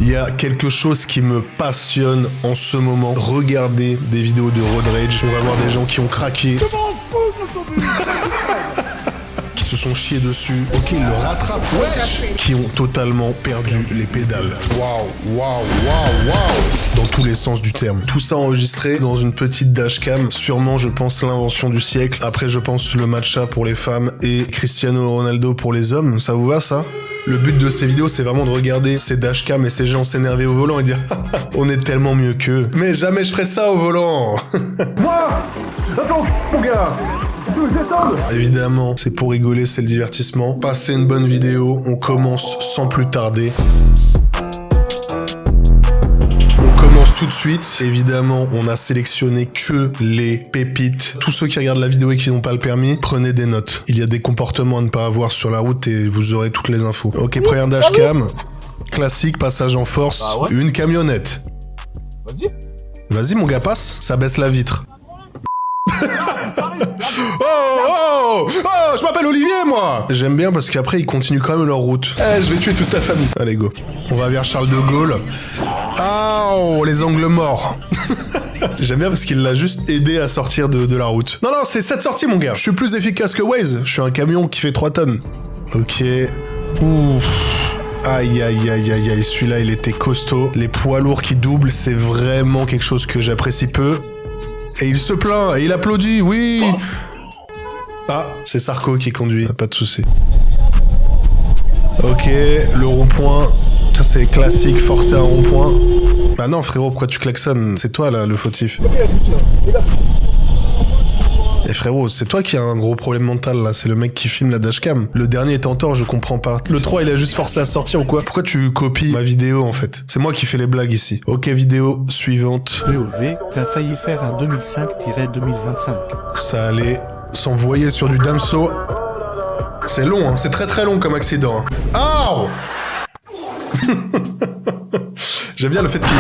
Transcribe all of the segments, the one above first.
Il y a quelque chose qui me passionne en ce moment. Regardez des vidéos de road rage. On va voir des gens qui ont craqué. Qui se sont chiés dessus. Ok, ils le rattrapent. Wesh. Qui ont totalement perdu les pédales. Waouh, waouh, waouh, waouh. Dans tous les sens du terme. Tout ça enregistré dans une petite dashcam. Sûrement, je pense, l'invention du siècle. Après, je pense le matcha pour les femmes et Cristiano Ronaldo pour les hommes. Ça vous va, ça ? Le but de ces vidéos, c'est vraiment de regarder ces dashcams et ces gens s'énerver au volant et dire « On est tellement mieux qu'eux. Mais jamais je ferais ça au volant !» Moi Attends, mon gars. Évidemment, c'est pour rigoler, c'est le divertissement. Passez une bonne vidéo, on commence sans plus tarder. On commence tout de suite. Évidemment, on a sélectionné que les pépites. Tous ceux qui regardent la vidéo et qui n'ont pas le permis, prenez des notes. Il y a des comportements à ne pas avoir sur la route et vous aurez toutes les infos. Ok, première dashcam. Classique, passage en force. Ah ouais. Une camionnette. Vas-y. Vas-y mon gars, passe. Ça baisse la vitre. Oh, je m'appelle Olivier, moi. J'aime bien parce qu'après, ils continuent quand même leur route. Je vais tuer toute ta famille. Allez, go. On va vers Charles de Gaulle. Oh, les angles morts. J'aime bien parce qu'il l'a juste aidé à sortir de la route. Non, c'est cette sortie, mon gars. Je suis plus efficace que Waze. Je suis un camion qui fait 3 tonnes. Ok. Ouf. Aïe, aïe, aïe, aïe, aïe. Celui-là, il était costaud. Les poids lourds qui doublent, c'est vraiment quelque chose que j'apprécie peu. Et il se plaint, et il applaudit, oui. Ah, c'est Sarko qui conduit, pas de souci. Ok, le rond-point. Ça, c'est classique, forcer un rond-point. Bah non, frérot, pourquoi tu klaxonnes? C'est toi, là, le fautif. Et frérot, c'est toi qui as un gros problème mental, là. C'est le mec qui filme la dashcam. Le dernier est en tort, je comprends pas. Le 3, il a juste forcé à sortir ou quoi? Pourquoi tu copies ma vidéo, en fait? C'est moi qui fais les blagues ici. Ok, vidéo suivante. VOV, t'as failli faire un 2005-2025. Ça allait s'envoyer sur du Damso. C'est long, hein. C'est très très long comme accident. Hein. Oh. J'aime bien le fait qu'il...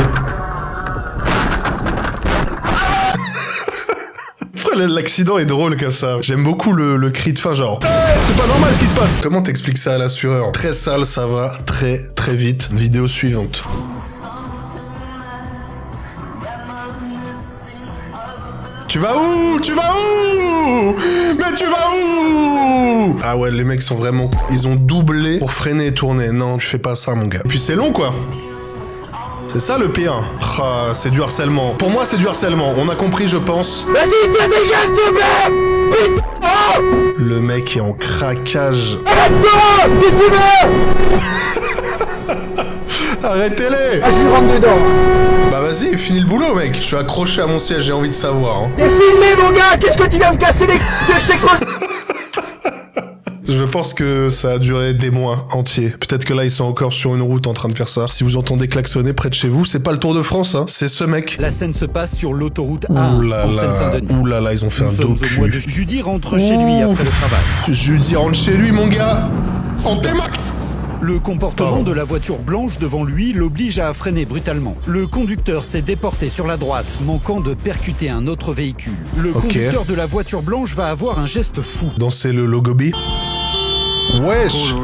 L'accident est drôle comme ça. J'aime beaucoup le cri de fin, genre c'est pas normal ce qui se passe. Comment t'expliques ça à l'assureur? Très sale, ça va très très vite. Vidéo suivante. Tu vas où? Tu vas où? Mais tu vas où? Ah ouais, les mecs sont vraiment... Ils ont doublé pour freiner et tourner. Non, tu fais pas ça, mon gars. Et puis c'est long, quoi. C'est ça le pire. Ah, c'est du harcèlement. Pour moi, c'est du harcèlement. On a compris, je pense. Vas-y, dégage de merde. Oh, le mec est en craquage. Arrête-toi. Arrêtez-les. Vas-y, rentre dedans. Bah vas-y, finis le boulot, mec. Je suis accroché à mon siège, j'ai envie de savoir. Hein. T'es filmé, mon gars. Qu'est-ce que tu viens me casser les... Je pense que ça a duré des mois entiers. Peut-être que là, ils sont encore sur une route en train de faire ça. Si vous entendez klaxonner près de chez vous, c'est pas le Tour de France, hein. C'est ce mec. La scène se passe sur l'autoroute A en Seine-Saint-Denis. Ouh là là, ils ont fait un docu. Judy rentre chez lui après le travail. Judy rentre chez lui, mon gars. En T-Max. Le comportement de la voiture blanche devant lui l'oblige à freiner brutalement. Le conducteur s'est déporté sur la droite, manquant de percuter un autre véhicule. Le conducteur de la voiture blanche va avoir un geste fou. Danser le logo B. Wesh.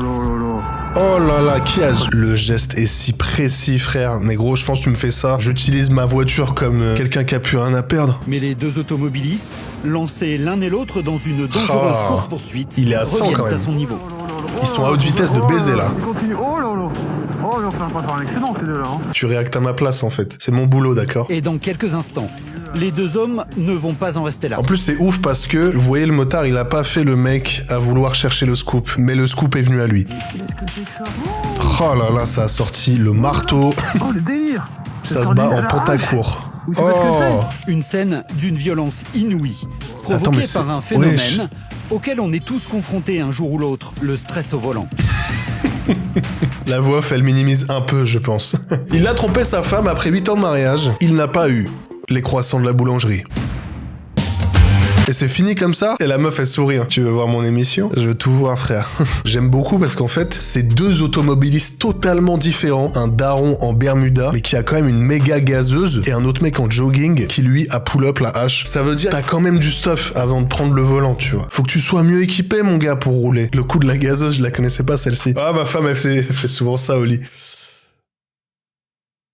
Oh là là, qui a... Le geste est si précis, frère. Mais gros, je pense que tu me fais ça. J'utilise ma voiture comme quelqu'un qui a plus rien à perdre. Mais les deux automobilistes, lancés l'un et l'autre dans une dangereuse course-poursuite, il est à 100 quand même. À son niveau. Ils sont à haute vitesse de baiser, là. Oh là là. Oh, ils ont fait pas faire un excellent, ces deux-là. Hein. Tu réactes à ma place, en fait. C'est mon boulot, d'accord? Et dans quelques instants, les deux hommes ne vont pas en rester là. En plus, c'est ouf parce que, vous voyez, le motard, il a pas fait le mec à vouloir chercher le scoop. Mais le scoop est venu à lui. Oh là là, ça a sorti le marteau. Oh, le délire. Ça se bat en pantacourt. Oh. Une scène d'une violence inouïe, provoquée par un phénomène auquel on est tous confrontés un jour ou l'autre, le stress au volant. La voix off, elle minimise un peu, je pense. Il a trompé sa femme après 8 ans de mariage. Il n'a pas eu les croissants de la boulangerie. Et c'est fini comme ça? Et la meuf, elle sourit. Tu veux voir mon émission? Je veux tout voir, frère. J'aime beaucoup parce qu'en fait, c'est deux automobilistes totalement différents. Un daron en Bermuda, mais qui a quand même une méga gazeuse, et un autre mec en jogging qui, lui, a pull-up la hache. Ça veut dire, t'as quand même du stuff avant de prendre le volant, tu vois. Faut que tu sois mieux équipé, mon gars, pour rouler. Le coup de la gazeuse, je la connaissais pas, celle-ci. Ah, ma femme, elle fait souvent ça au lit.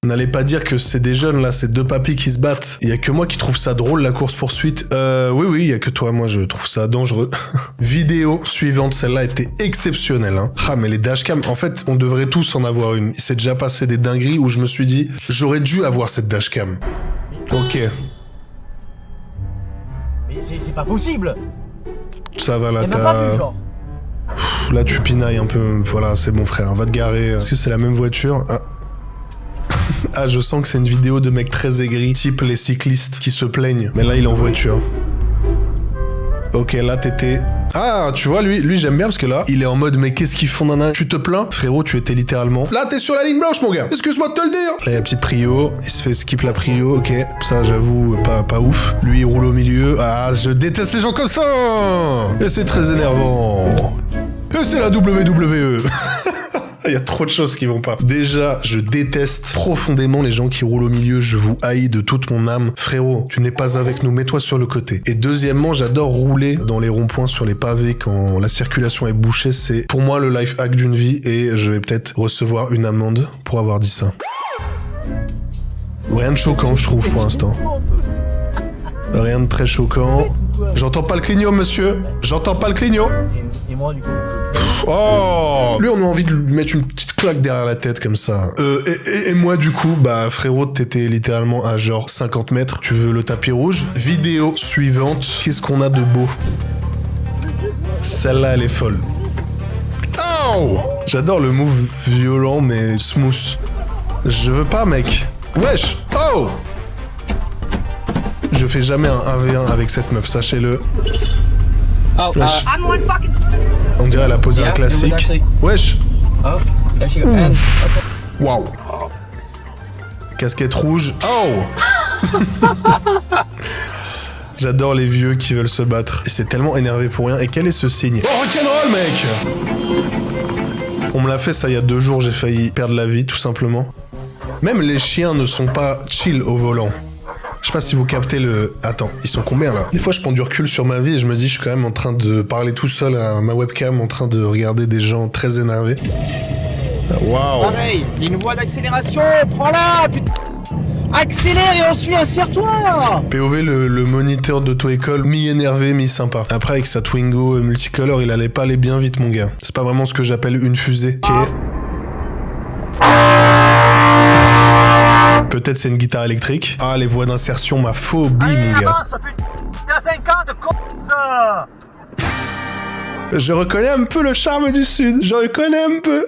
N'allez pas dire que c'est des jeunes là, c'est deux papis qui se battent. Il y a que moi qui trouve ça drôle la course poursuite. Oui, il y a que toi, moi je trouve ça dangereux. Vidéo suivante, celle-là était exceptionnelle. Hein. Ah mais les dashcams, en fait, on devrait tous en avoir une. Il s'est déjà passé des dingueries où je me suis dit, j'aurais dû avoir cette dashcam. Ok. Mais c'est pas possible. Ça va là, T'as même pas vu, genre. Là tu pinailles un peu. Voilà, c'est bon frère, va te garer. Est-ce que c'est la même voiture? Ah, je sens que c'est une vidéo de mecs très aigris, type les cyclistes qui se plaignent. Mais là, il est en voiture. Ok, là, t'étais... Ah, tu vois, lui j'aime bien parce que là, il est en mode, mais qu'est-ce qu'ils font, nana? Tu te plains? Frérot, tu étais littéralement... Là, t'es sur la ligne blanche, mon gars. Excuse-moi de te le dire. Là, il y a petite prio. Il se fait skip la prio. Ok, ça, j'avoue, pas ouf. Lui, il roule au milieu. Ah, je déteste les gens comme ça. Et c'est très énervant. Et c'est la WWE. Il y a trop de choses qui vont pas. Déjà, je déteste profondément les gens qui roulent au milieu. Je vous haïs de toute mon âme. Frérot, tu n'es pas avec nous, mets-toi sur le côté. Et deuxièmement, j'adore rouler dans les ronds-points sur les pavés quand la circulation est bouchée. C'est pour moi le life hack d'une vie et je vais peut-être recevoir une amende pour avoir dit ça. Rien de choquant, je trouve, pour l'instant. Rien de très choquant. J'entends pas le clignot, monsieur. J'entends pas le clignot. Et moi, du coup... Oh! Lui, on a envie de lui mettre une petite claque derrière la tête, comme ça. Et moi, du coup, bah, frérot, t'étais littéralement à genre 50 mètres. Tu veux le tapis rouge? Vidéo suivante. Qu'est-ce qu'on a de beau? Celle-là, elle est folle. Oh! J'adore le move violent, mais smooth. Je veux pas, mec. Wesh! Oh! Je fais jamais un 1v1 avec cette meuf, sachez-le. Oh, Wesh. I'm one fucking. On dirait elle a posé un classique. Wesh! Oh, there she goes. And, Waouh! Casquette rouge. Oh! J'adore les vieux qui veulent se battre. Et c'est tellement énervé pour rien. Et quel est ce signe? Oh, rock'n'roll, mec! On me l'a fait ça il y a 2 jours, j'ai failli perdre la vie, tout simplement. Même les chiens ne sont pas chill au volant. Je sais pas si vous captez le... Attends, ils sont combien là? Des fois je prends du recul sur ma vie et je me dis je suis quand même en train de parler tout seul à ma webcam, en train de regarder des gens très énervés. Waouh! Pareil, il y a une voie d'accélération, prends-la, putain. Accélère et ensuite insère-toi. POV, le moniteur d'auto-école, mi-énervé, mi-sympa. Après, avec sa Twingo multicolore, il allait pas aller bien vite, mon gars. C'est pas vraiment ce que j'appelle une fusée. Ok. Peut-être c'est une guitare électrique. Ah, les voies d'insertion, ma phobie, mon gars. T'as 5 ans de con, ça. Je reconnais un peu le charme du Sud. Je reconnais un peu.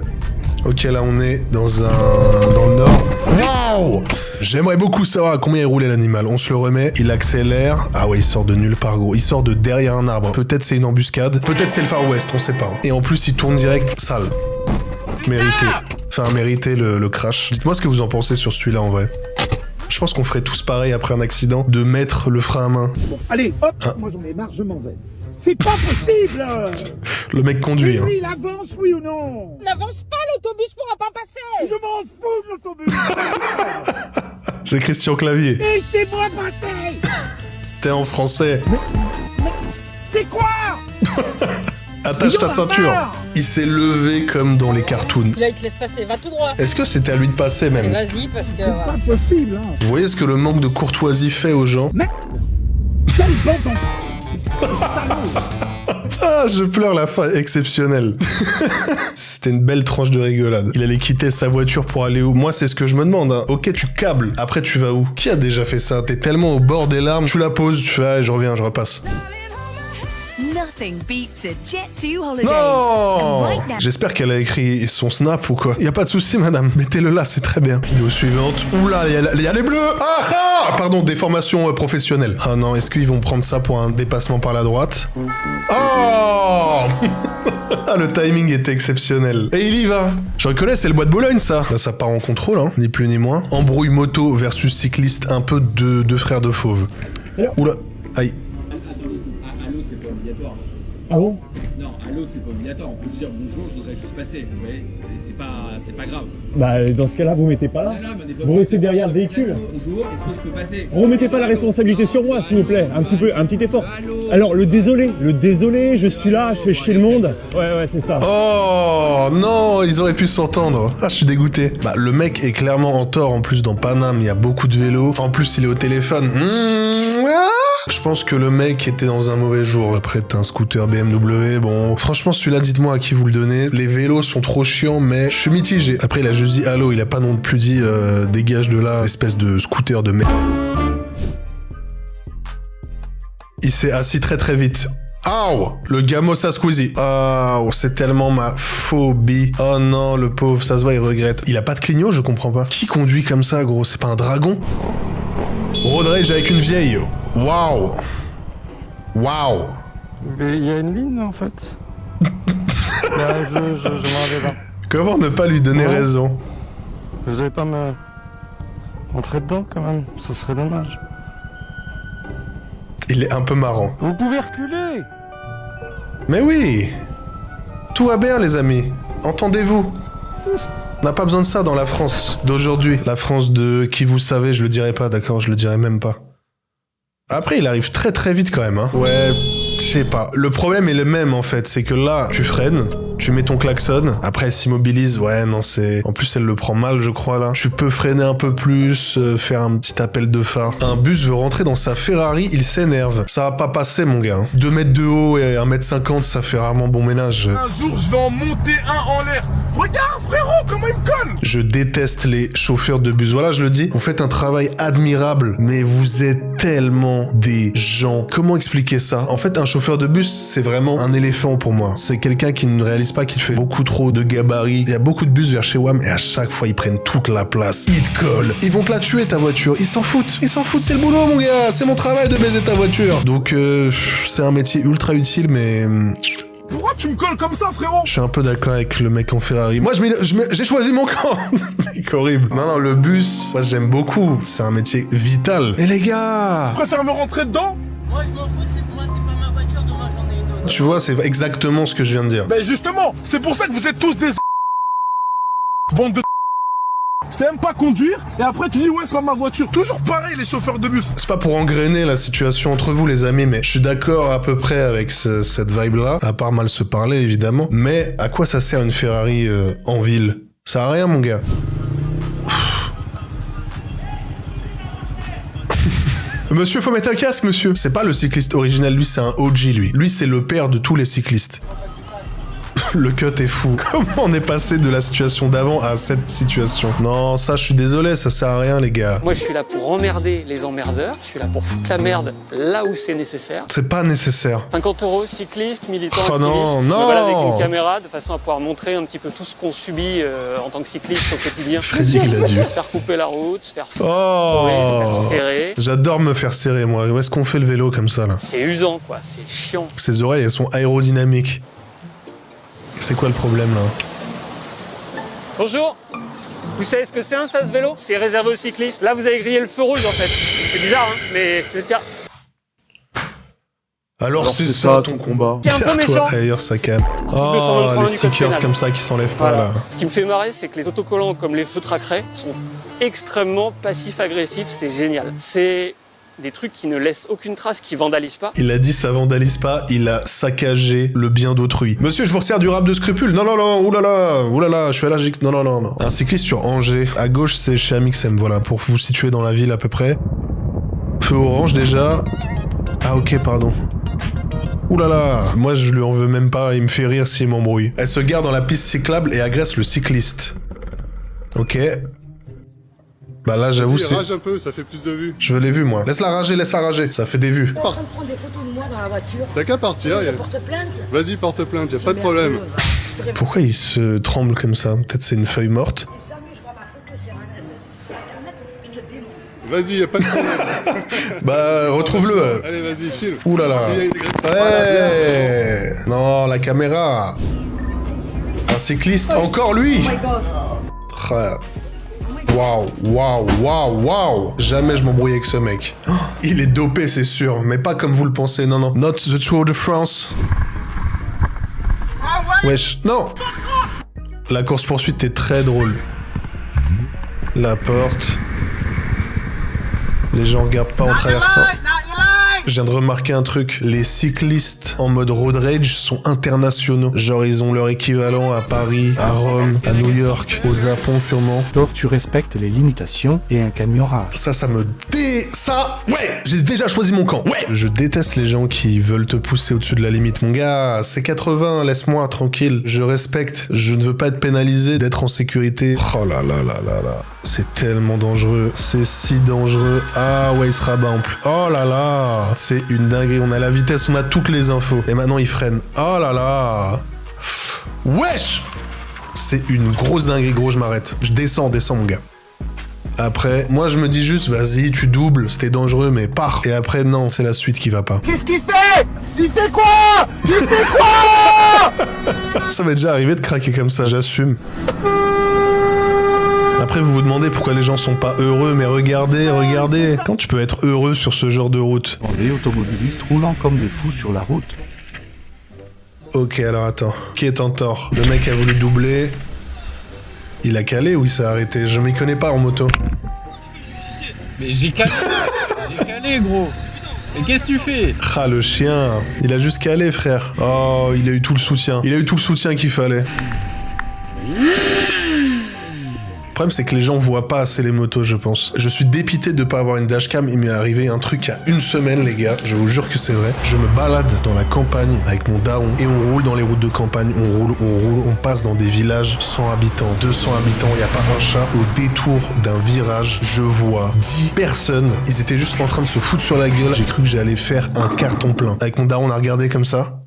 Ok, là, on est dans le nord. Waouh! J'aimerais beaucoup savoir à combien il roulait l'animal. On se le remet, il accélère. Ah ouais, il sort de nulle part, gros. Il sort de derrière un arbre. Peut-être c'est une embuscade. Peut-être c'est le Far West, on sait pas. Et en plus, il tourne direct. Sale. Mérité. Enfin, mérité le crash. Dites-moi ce que vous en pensez sur celui-là, en vrai. Je pense qu'on ferait tous pareil après un accident, de mettre le frein à main. Bon, allez, hop, moi j'en ai marre, je m'en vais. C'est pas possible! Le mec conduit, hein. Oui, il avance, oui ou non? N'avance pas, l'autobus pourra pas passer. Je m'en fous de l'autobus! C'est Christian Clavier. Laissez-moi passer! T'es en français. Mais c'est quoi? Attache ta ceinture. Il s'est levé comme dans les cartoons. Là, il te laisse passer, va tout droit. Est-ce que c'était à lui de passer, même? Vas-y, parce que... C'est pas possible, hein! Vous voyez ce que le manque de courtoisie fait aux gens? Merde! Quel bâton! Ah, je pleure, la fin exceptionnelle. C'était une belle tranche de rigolade. Il allait quitter sa voiture pour aller où? Moi, c'est ce que je me demande. Hein. Ok, tu câbles. Après, tu vas où? Qui a déjà fait ça? T'es tellement au bord des larmes, tu la poses, tu fais, allez, je reviens, je repasse. Non! J'espère qu'elle a écrit son snap ou quoi. Y a pas de souci, madame. Mettez-le là, c'est très bien. Vidéo suivante. Oula, il y a les bleus! Ah ah! Pardon, déformation professionnelle. Ah non, est-ce qu'ils vont prendre ça pour un dépassement par la droite? Oh! Ah, le timing était exceptionnel. Et il y va. Je reconnais, c'est le bois de Boulogne, ça. Là, ça part en contrôle, hein, ni plus ni moins. Embrouille moto versus cycliste, un peu de deux frères de fauve. Oula, aïe. Ah bon? Non, allô l'autre, c'est pas obligatoire. On peut se dire bonjour, je voudrais juste passer. Vous voyez, c'est pas grave. Bah, dans ce cas-là, vous mettez pas là. Vous restez derrière le véhicule. Bonjour, est-ce que je peux passer? Remettez pas la responsabilité sur moi, s'il vous plaît. Un petit effort. Alors, le désolé, je suis là, je fais chier le monde. Ouais, c'est ça. Oh non, ils auraient pu s'entendre. Ah, je suis dégoûté. Bah, le mec est clairement en tort. En plus, dans Paname, il y a beaucoup de vélos. En plus, il est au téléphone. Je pense que le mec était dans un mauvais jour. Après, t'as un scooter BMW. Bon, franchement, celui-là, dites-moi à qui vous le donnez. Les vélos sont trop chiants, mais je suis mitigé. Après, il a juste dit allô. Il a pas non plus dit dégage de là, espèce de scooter de merde. Il s'est assis très très vite. Aouh, le gamos à Squeezie. Oh, c'est tellement ma phobie. Oh non, le pauvre, ça se voit, il regrette. Il a pas de clignot, je comprends pas. Qui conduit comme ça, gros? C'est pas un dragon? Road rage avec une vieille. Waouh. Waouh. Mais il y a une ligne en fait. Là, je m'en vais là. Comment ne pas lui donner raison? Vous allez pas me rentrer dedans quand même, ça serait dommage. Il est un peu marrant. Vous pouvez reculer. Mais oui. Tout va bien, les amis. Entendez-vous? On n'a pas besoin de ça dans la France d'aujourd'hui. La France de qui vous savez, je le dirai pas, d'accord? Je le dirai même pas. Après, il arrive très très vite quand même, hein. Ouais, je sais pas. Le problème est le même, en fait. C'est que là, tu freines, tu mets ton klaxon, après elle s'immobilise. Ouais, non, c'est... En plus, elle le prend mal, je crois, là. Tu peux freiner un peu plus, faire un petit appel de phare. Un bus veut rentrer dans sa Ferrari, il s'énerve. Ça va pas passer, mon gars. 2 mètres de haut et 1m50, ça fait rarement bon ménage. Un jour, je vais en monter un en l'air. Regarde, frérot, comment il me colle! Je déteste les chauffeurs de bus. Voilà, je le dis. Vous faites un travail admirable, mais vous êtes tellement des gens. Comment expliquer ça? En fait, un chauffeur de bus, c'est vraiment un éléphant pour moi. C'est quelqu'un qui ne réalise pas qu'il fait beaucoup trop de gabarits. Il y a beaucoup de bus vers chez WAM et à chaque fois, ils prennent toute la place. Ils te collent. Ils vont te la tuer, ta voiture. Ils s'en foutent. Ils s'en foutent. C'est le boulot, mon gars. C'est mon travail de baiser ta voiture. Donc, c'est un métier ultra utile, mais... Pourquoi tu me colles comme ça, frérot? Je suis un peu d'accord avec le mec en Ferrari. Moi, j'ai choisi mon camp. Mec horrible. Non, le bus, moi, j'aime beaucoup. C'est un métier vital. Et les gars, Tu préfères me rentrer dedans? Moi je m'en fous, c'est pas ma voiture, demain j'en ai une autre. tu vois, c'est exactement ce que je viens de dire. Ben justement, c'est pour ça que vous êtes tous des bande de c'est même pas conduire, et après tu dis ouais c'est pas ma voiture. Toujours pareil les chauffeurs de bus. C'est pas pour engrainer la situation entre vous, les amis, mais je suis d'accord à peu près avec cette vibe-là, à part mal se parler, évidemment. Mais à quoi ça sert une Ferrari en ville? Ça a rien, mon gars. Monsieur, faut mettre un casque, monsieur. C'est pas le cycliste original, lui, c'est un OG, lui. Lui, c'est le père de tous les cyclistes. Le cut est fou. Comment on est passé de la situation d'avant à cette situation? Non, ça, je suis désolé, ça sert à rien, les gars. Moi, je suis là pour emmerder les emmerdeurs. Je suis là pour foutre la merde là où c'est nécessaire. C'est pas nécessaire. 50 €, cycliste, militant, oh activiste. non, Je non. me balade avec une caméra de façon à pouvoir montrer un petit peu tout ce qu'on subit en tant que cycliste au quotidien. Freddy, il a dû. Se faire couper la route, se faire oh. se faire serrer. J'adore me faire serrer, moi. Où est-ce qu'on fait le vélo comme ça, là? C'est usant, quoi. C'est chiant. Ses oreilles, elles sont aérodynamiques. C'est quoi le problème, là? Bonjour. Vous savez ce que c'est un sas vélo? C'est réservé aux cyclistes. Là, vous avez grillé le feu rouge, en fait. C'est bizarre, hein, mais c'est le cas. Alors c'est ça ton combat. C'est un peu méchant. D'ailleurs, ça calme. Oh, les stickers comme ça qui s'enlèvent pas, là. Ce qui me fait marrer, c'est que les autocollants comme les feutres à craie sont extrêmement passifs-agressifs. C'est génial. C'est des trucs qui ne laissent aucune trace, qui vandalisent pas. Il a dit ça vandalise pas, il a saccagé le bien d'autrui. Monsieur, je vous resserre du rap de scrupules. Non, non, non, oulala, je suis allergique. Non, non, non, non. Un cycliste sur Angers. À gauche, c'est chez Amixem, voilà, pour vous situer dans la ville à peu près. Feu orange déjà. Ah, ok, pardon. Oulala, moi je lui en veux même pas, il me fait rire s'il m'embrouille. Elle se gare dans la piste cyclable et agresse le cycliste. Ok. Bah là j'avoue c'est... Rage un peu, ça fait plus de vues. Je l'ai vu moi. Laisse-la rager, ça fait des vues. Je suis en train de prendre des photos de moi dans la voiture. T'as qu'à partir. Je porte plainte. Vas-y, porte plainte, y'a pas de problème. Pourquoi il se tremble comme ça? Peut-être c'est une feuille morte. Vas-y, y'a pas de problème. Bah, retrouve-le. Allez, vas-y, file. Oulala. Ouais. Non, la caméra. Un cycliste, encore lui. Waouh, waouh, waouh, waouh. Jamais je m'embrouille avec ce mec. Oh, il est dopé, c'est sûr, mais pas comme vous le pensez, non, non. Not the Tour de France. Wesh, non. La course-poursuite est très drôle. La porte. Les gens regardent pas en traversant. Je viens de remarquer un truc. Les cyclistes en mode road rage sont internationaux. Genre, ils ont leur équivalent à Paris, à Rome, à New York, au Japon, sûrement. Donc tu respectes les limitations et un camion rage. Ça me ouais, j'ai déjà choisi mon camp. Ouais. Je déteste les gens qui veulent te pousser au-dessus de la limite. Mon gars, c'est 80, laisse-moi tranquille. Je respecte. Je ne veux pas être pénalisé, d'être en sécurité. Oh là là là là là. C'est tellement dangereux. C'est si dangereux. Ah ouais, il se rabat en plus. Oh là là. C'est une dinguerie. On a la vitesse, on a toutes les infos. Et maintenant, il freine. Oh là là. Wesh. C'est une grosse dinguerie, gros, je m'arrête. Je descends, mon gars. Après, moi je me dis juste, vas-y, tu doubles, c'était dangereux, mais pars. Et après, non, c'est la suite qui va pas. Qu'est-ce qu'il fait? Il fait quoi? Il fait quoi? Ça m'est déjà arrivé de craquer comme ça, j'assume. Après, vous vous demandez pourquoi les gens sont pas heureux, mais regardez. Quand tu peux être heureux sur ce genre de route? Les automobilistes roulant comme des fous sur la route. Ok, alors attends. Qui est en tort? Le mec a voulu doubler. Il a calé ou il s'est arrêté? Je m'y connais pas en moto. Mais j'ai calé. J'ai calé, gros. Mais qu'est-ce que tu fais? Ah, le chien. Il a juste calé, frère. Oh, il a eu tout le soutien. Il a eu tout le soutien qu'il fallait. Le problème, c'est que les gens voient pas assez les motos, je pense. Je suis dépité de pas avoir une dashcam. Il m'est arrivé un truc il y a une semaine, les gars. Je vous jure que c'est vrai. Je me balade dans la campagne avec mon daron et on roule dans les routes de campagne. On roule. On passe dans des villages 100 habitants, 200 habitants. Il n'y a pas un chat. Au détour d'un virage, je vois 10 personnes. Ils étaient juste en train de se foutre sur la gueule. J'ai cru que j'allais faire un carton plein. Avec mon daron, on a regardé comme ça.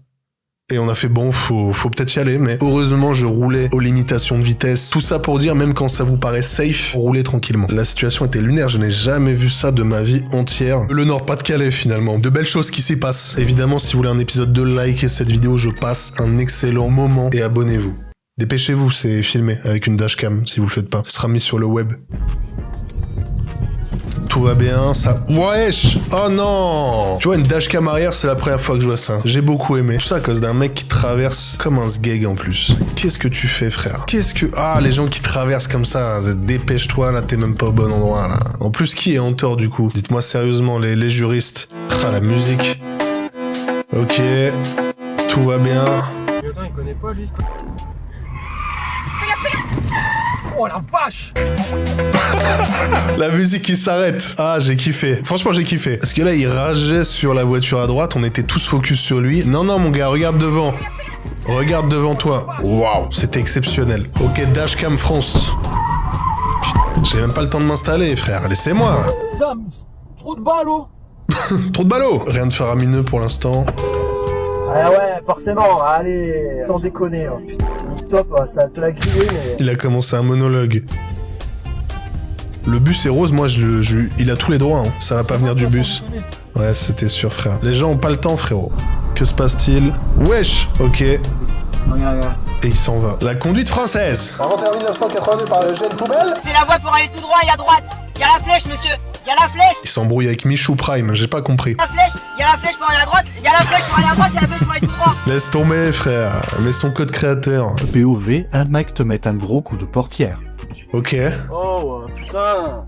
Et on a fait bon, faut peut-être y aller, mais heureusement je roulais aux limitations de vitesse. Tout ça pour dire, même quand ça vous paraît safe, roulez tranquillement. La situation était lunaire, je n'ai jamais vu ça de ma vie entière. Le Nord-Pas-de-Calais finalement. De belles choses qui s'y passent. Évidemment, si vous voulez un épisode de likez cette vidéo, je passe un excellent moment et abonnez-vous. Dépêchez-vous, c'est filmé avec une dashcam si vous le faites pas. Ce sera mis sur le web. Tout va bien, ça... Wesh! Oh non! Tu vois, une dashcam arrière, c'est la première fois que je vois ça. J'ai beaucoup aimé. Tout ça à cause d'un mec qui traverse comme un sgeg en plus. Qu'est-ce que tu fais, frère? Ah, les gens qui traversent comme ça, dépêche-toi, là, t'es même pas au bon endroit, là. En plus, qui est en tort, du coup? Dites-moi sérieusement, les juristes. Ah, la musique. Ok. Tout va bien. Attends, il connaît pas, lui. Oh la vache! La musique qui s'arrête. Ah, j'ai kiffé. Franchement, j'ai kiffé. Parce que là, il rageait sur la voiture à droite. On était tous focus sur lui. Non, mon gars, regarde devant. Regarde devant toi. Waouh, c'était exceptionnel. Ok, dashcam France. J'ai même pas le temps de m'installer, frère. Laissez-moi. Trop de balles, Trop de ballots. Rien de faramineux pour l'instant. Ah ouais, forcément, allez, sans déconner. Hein. Stop, ça te l'a grillé, mais... Il a commencé un monologue. Le bus est rose, moi, il a tous les droits. Hein. Ça va pas venir du bus. Ouais, c'était sûr, frère. Les gens ont pas le temps, frérot. Que se passe-t-il? Wesh! Ok. Regarde. Et il s'en va. La conduite française. Inventée en 1982 par le jeune poubelle. C'est la voie pour aller tout droit et à droite. Il y a la flèche, monsieur. Il y a la flèche. Il s'embrouille avec Michou Prime, j'ai pas compris. La flèche, il y a la flèche pour aller à droite. Il y a la flèche pour aller à droite, il y a la flèche pour aller tout droit. Laisse tomber, frère. Mets son code créateur. POV, un mec te met un gros coup de portière. Ok. Oh, putain.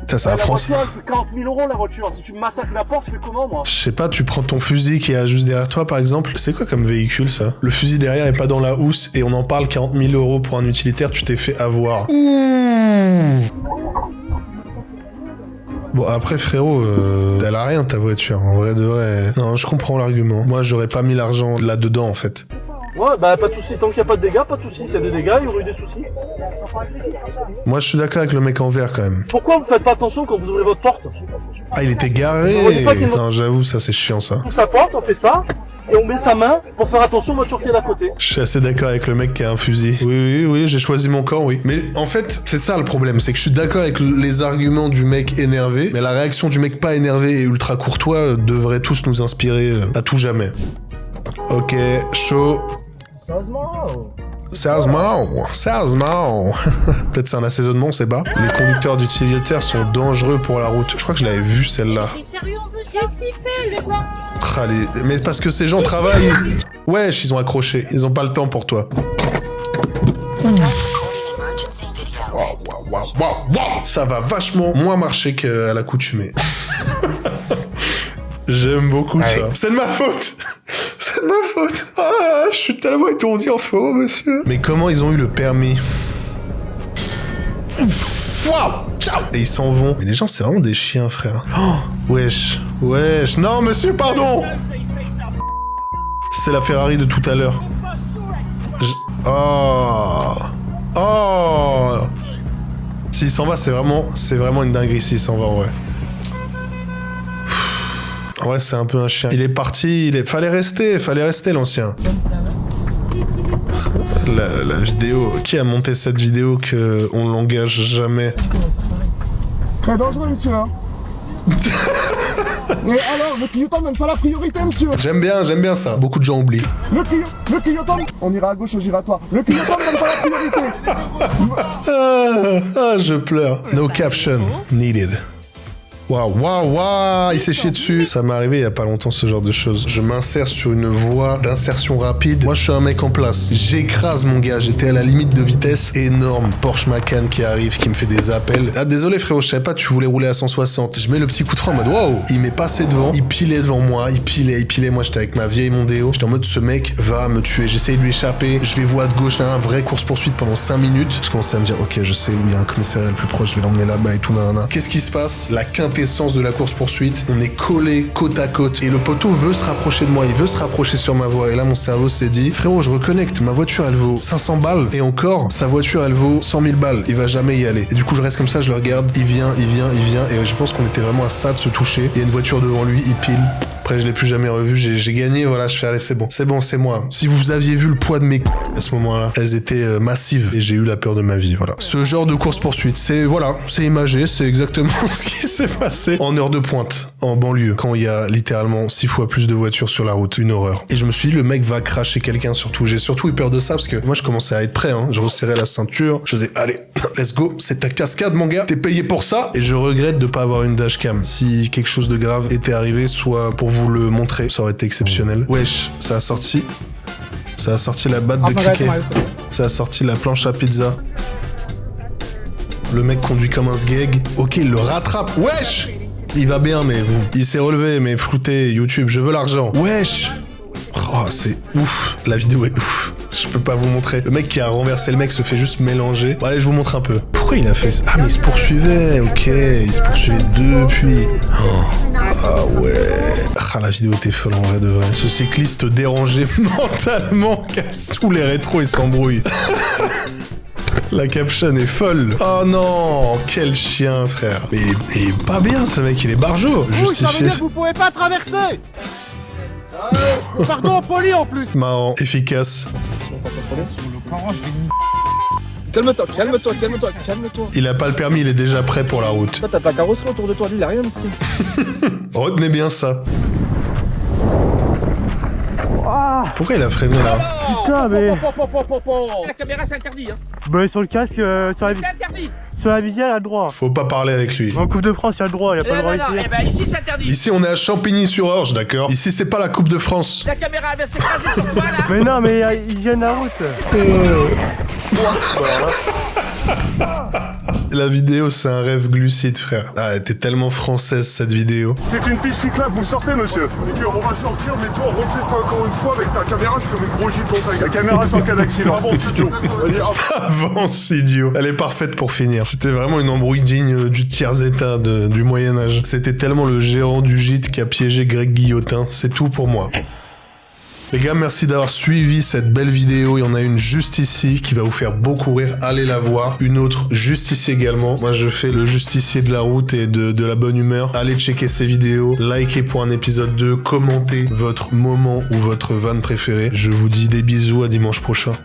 Ça, c'est la France. La voiture, elle fait 40 000 € la voiture. Si tu me massacres la porte, je fais comment, moi? Je sais pas, tu prends ton fusil qui est juste derrière toi, par exemple. C'est quoi comme véhicule, ça? Le fusil derrière est pas dans la housse et on en parle 40 000 € pour un utilitaire, tu t'es fait avoir. Bon, après, frérot, elle a rien, ta voiture. En vrai de vrai. Non, je comprends l'argument. Moi, j'aurais pas mis l'argent là-dedans, en fait. Ouais, bah pas de soucis. Tant qu'il n'y a pas de dégâts, pas de soucis. S'il y a des dégâts, il y aurait eu des soucis. Moi, je suis d'accord avec le mec en vert, quand même. Pourquoi vous faites pas attention quand vous ouvrez votre porte? Ah, il était garé. Non, j'avoue, ça, c'est chiant, ça. On sa porte, on fait ça, et on met sa main pour faire attention aux voitures qui est d'à côté. Je suis assez d'accord avec le mec qui a un fusil. Oui, j'ai choisi mon camp, oui. Mais en fait, c'est ça le problème, c'est que je suis d'accord avec les arguments du mec énervé, mais la réaction du mec pas énervé et ultra courtois devrait tous nous inspirer à tout jamais. Ok, chaud. Sérieusement, Sérieusement. Peut-être c'est un assaisonnement, on sait pas. Les conducteurs d'utilitaires sont dangereux pour la route. Je crois que je l'avais vu celle-là. T'es sérieux en plus? Qu'est-ce qu'il fait? Je vais voir. Mais parce que ces gens travaillent. Wesh, ils ont accroché. Ils ont pas le temps pour toi. Wow. Ça va vachement moins marcher qu'à l'accoutumée. J'aime beaucoup ça. C'est de ma faute. C'est de ma faute. Ah, je suis tellement étourdi en ce moment, monsieur. Mais comment ils ont eu le permis? Wow, ciao. Et ils s'en vont. Mais les gens, c'est vraiment des chiens, frère. Oh, wesh. Non, monsieur, pardon. C'est la Ferrari de tout à l'heure. Oh. S'il s'en va, c'est vraiment une dinguerie s'il s'en va, en vrai. En vrai, c'est un peu un chien. Il est parti, fallait rester l'ancien. La vidéo... Qui a monté cette vidéo qu'on l'engage jamais? Très dangereux, monsieur, hein. Et alors, le clignotant donne pas la priorité, monsieur. J'aime bien ça. Beaucoup de gens oublient. Le clignotant... On ira à gauche au giratoire. Le clignotant donne pas la priorité. Je pleure. No caption needed. Waouh, il s'est chié dessus. Ça m'est arrivé il y a pas longtemps ce genre de choses. Je m'insère sur une voie d'insertion rapide. Moi, je suis un mec en place. J'écrase mon gars. J'étais à la limite de vitesse énorme. Porsche Macan qui arrive, qui me fait des appels. Ah, désolé frérot, je savais pas, tu voulais rouler à 160. Je mets le petit coup de frein en mode waouh. Il m'est passé devant. Il pilait devant moi. Il pilait. Moi, j'étais avec ma vieille Mondeo. J'étais en mode ce mec va me tuer. J'essayais de lui échapper. Je vais voie de gauche, là, un vrai course-poursuite pendant 5 minutes. Je commençais à me dire, ok, je sais où il y a un commissariat le plus proche. Je vais l'emmener là-bas et tout, nanana. Qu'est-ce qui se passe? La quintessence de la course-poursuite, on est collés côte à côte et le poteau veut se rapprocher de moi, il veut se rapprocher sur ma voie et là mon cerveau s'est dit frérot je reconnecte, ma voiture elle vaut 500 balles et encore sa voiture elle vaut 100 000 balles, il va jamais y aller et du coup je reste comme ça, je le regarde, il vient et je pense qu'on était vraiment à ça de se toucher, il y a une voiture devant lui, il pile. Après, je l'ai plus jamais revu, j'ai gagné, voilà, je fais, allez, c'est bon, c'est moi. Si vous aviez vu le poids de mes à ce moment-là, elles étaient massives et j'ai eu la peur de ma vie, voilà. Ce genre de course-poursuite, c'est imagé, c'est exactement ce qui s'est passé en heure de pointe, en banlieue, quand il y a littéralement 6 fois plus de voitures sur la route, une horreur. Et je me suis dit, le mec va cracher quelqu'un surtout. J'ai surtout eu peur de ça parce que moi, je commençais à être prêt, hein. Je resserrais la ceinture, je faisais, allez, let's go, c'est ta cascade, mon gars, t'es payé pour ça. Et je regrette de pas avoir une dashcam. Si quelque chose de grave était arrivé, soit pour vous le montrer, ça aurait été exceptionnel. Wesh, ça a sorti la batte de cricket. Ça a sorti la planche à pizza. Le mec conduit comme un sgeg. Ok, il le rattrape. Wesh! Il va bien, mais vous. Il s'est relevé, mais flouté, YouTube, je veux l'argent. Wesh! Oh, c'est ouf. La vidéo est ouf. Je peux pas vous montrer. Le mec qui a renversé le mec se fait juste mélanger. Bon, allez, je vous montre un peu. Pourquoi il a fait ça? Ah, mais il se poursuivait. Ok, il se poursuivait depuis. Oh. Ah ouais. Ah, la vidéo était folle en vrai de vrai. Ce cycliste dérangé mentalement casse tous les rétros et s'embrouille. La caption est folle. Oh non, quel chien, frère. Mais il est pas bien, ce mec, il est barjot. Justifié. Ça veut dire que vous pouvez pas traverser. Pardon, poli en plus. Marrant, efficace. Calme-toi. Il a pas le permis, il est déjà prêt pour la route. Toi, t'as ta carrosserie autour de toi, lui, il a rien, monsieur. Retenez bien ça. Pourquoi il a freiné là? Putain, mais... La caméra, c'est interdit, hein. Bah, sur le casque, sur la visière, il a le droit. Faut pas parler avec lui. En Coupe de France, il a le droit, il a pas le droit ici. Eh ben, ici, c'est interdit. Ici, on est à Champigny-sur-Orge, d'accord? Ici, c'est pas la Coupe de France. La caméra, elle va s'écraser sur toi, là. Mais non, mais il vient de la route. La vidéo, c'est un rêve glucide, frère. Ah, elle était tellement française, cette vidéo. C'est une piste cyclable, vous sortez, monsieur. On va sortir, mais toi, refais ça encore une fois avec ta caméra, je te mets gros giton. La caméra sans cas d'accident. Avance, idiot. Avance, idiot. Elle est parfaite pour finir. C'était vraiment une embrouille digne du tiers-état du Moyen-Âge. C'était tellement le gérant du gîte qui a piégé Greg Guillotin. C'est tout pour moi. Les gars, merci d'avoir suivi cette belle vidéo. Il y en a une juste ici qui va vous faire beaucoup rire. Allez la voir. Une autre juste ici également. Moi, je fais le justicier de la route et de la bonne humeur. Allez checker ces vidéos. Likez pour un épisode 2. Commentez votre moment ou votre vanne préférée. Je vous dis des bisous. À dimanche prochain.